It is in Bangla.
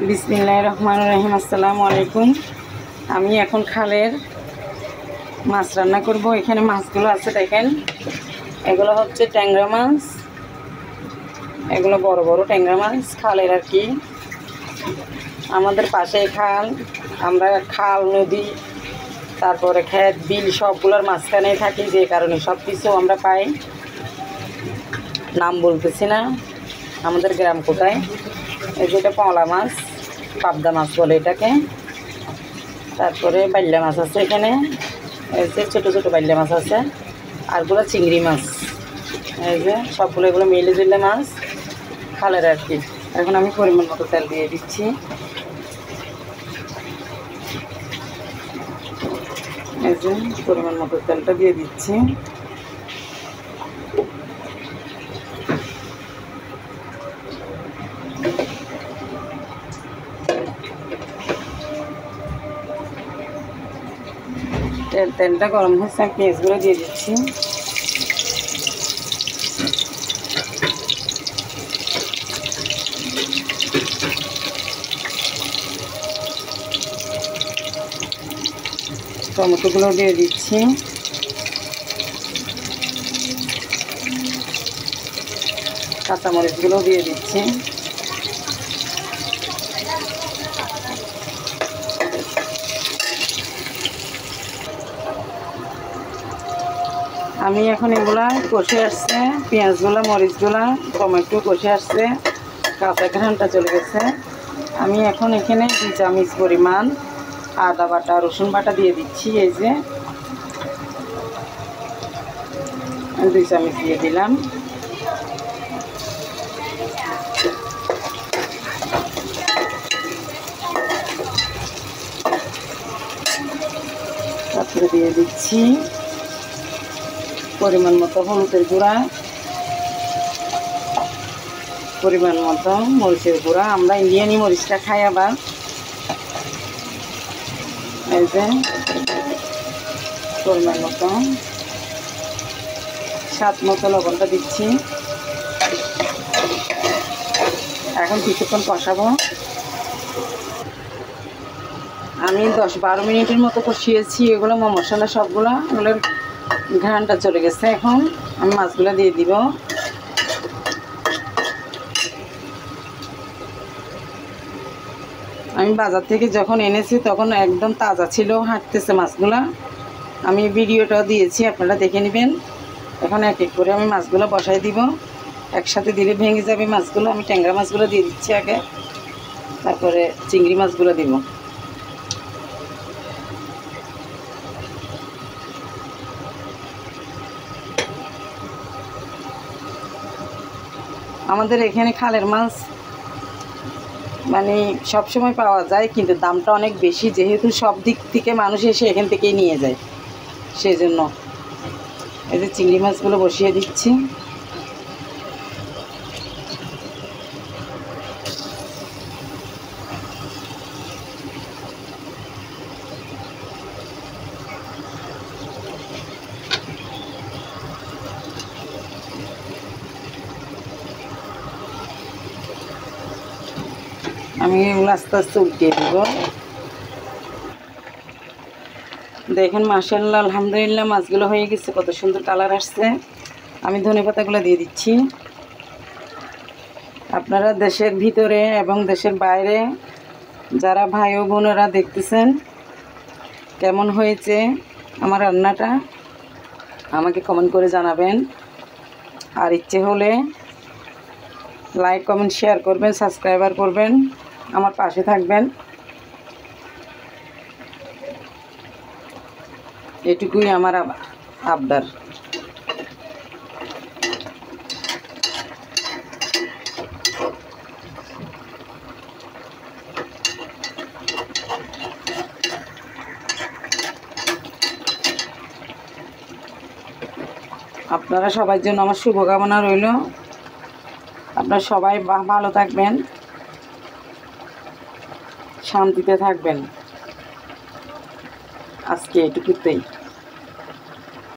বিসমিল্লাহির রহমানির রহিম। আসসালামু আলাইকুম। আমি এখন খালের মাছ রান্না করব। এখানে মাছগুলো আছে দেখেন, এগুলো হচ্ছে ট্যাংরা মাছ, এগুলো বড় বড় ট্যাংরা মাছ খালের আর কি। আমাদের পাশে খাল, আমরা খাল নদী তারপরে ক্ষেত বিল সবগুলোর মাঝখানেই থাকি, যে কারণে সব কিছু আমরা পাই। নাম বলতেছি না আমাদের গ্রাম কোথায়। এই যেটা পলা মাছ, পাবদা মাছ বলে এটাকে। তারপরে বাইল্লা মাছ আছে এখানে, এই যে ছোটো ছোটো বাইল্লা মাছ আছে, আরগুলো চিংড়ি মাছ। এই যে সবগুলো এগুলো মিলে জুলে মাছ খালের আর কি। এখন আমি পরিমাণ মতো তেল দিয়ে দিচ্ছি। এই যে পরিমাণ মতো তেলটা দিয়ে দিচ্ছি। তেলটা গরম হচ্ছে, আমি পেঁয়াজগুলো দিয়ে দিচ্ছি। টমেটোগুলো দিয়ে দিচ্ছি। কাঁচামরিচগুলো দিয়ে দিচ্ছি। আমি এখন এগুলা কষে আসছে, পেঁয়াজগুলো মরিচগুলা টমেটো কষে আসছে, কাঁচা ঘ্রাণটা চলে গেছে। আমি এখন এখানে 2 চামচ পরিমাণ আদা বাটা রসুন বাটা দিয়ে দিচ্ছি। এই যে 2 চামচ দিয়ে দিলাম। তারপরে দিয়ে দিচ্ছি পরিমাণ মতো হলুদের গুঁড়া, পরিমাণ মতো মরিচের গুঁড়া। আমরা ইন্ডিয়ানি মরিচটা খাই আবার। এই যে পরিমাণ মতো স্বাদ মতো লবণটা দিচ্ছি। এখন কিছুক্ষণ কষাবো। আমি 10-12 মিনিটের মতো কষিয়েছি। এগুলো মশলা সবগুলো, এগুলোর ঘ্রাণটা চলে গেছে। এখন আমি মাছগুলো দিয়ে দিব। আমি বাজার থেকে যখন এনেছি তখন একদম তাজা ছিল, হাঁটতেছে মাছগুলো। আমি ভিডিওটাও দিয়েছি, আপনারা দেখে নেবেন। এখন এক এক করে আমি মাছগুলো বসাই দিব। একসাথে দিলে ভেঙে যাবে মাছগুলো। আমি ট্যাংরা মাছগুলো দিয়ে দিচ্ছি আগে, তারপরে চিংড়ি মাছগুলো দিব। আমাদের এখানে খালের মাছ মানে সবসময় পাওয়া যায়, কিন্তু দামটা অনেক বেশি, যেহেতু সব দিক থেকে মানুষ এসে এখান থেকেই নিয়ে যায়, সেই জন্য। এই যে চিংড়ি মাছগুলো বসিয়ে দিচ্ছি। আমি এগুলো আস্তে আস্তে উল্টিয়ে দেব। দেখেন মাশাআল্লাহ, আলহামদুলিল্লাহ, মাছগুলো হয়ে গেছে, কত সুন্দর কালার আসছে। আমি ধনেপাতাগুলো দিয়ে দিচ্ছি। আপনারা দেশের ভিতরে এবং দেশের বাইরে যারা ভাই ও বোনেরা দেখতেছেন, কেমন হয়েছে আমার রান্নাটা আমাকে কমেন্ট করে জানাবেন। আর ইচ্ছে হলে লাইক কমেন্ট শেয়ার করবেন, সাবস্ক্রাইবার করবেন, আমার পাশে থাকবেন। এটুকুই আমার আবদার। আপনারা সবার জন্য আমার শুভকামনা রইল। আপনারা সবাই ভালো থাকবেন, শান্তিতে থাকবেন। আজকে এটুকুতেই।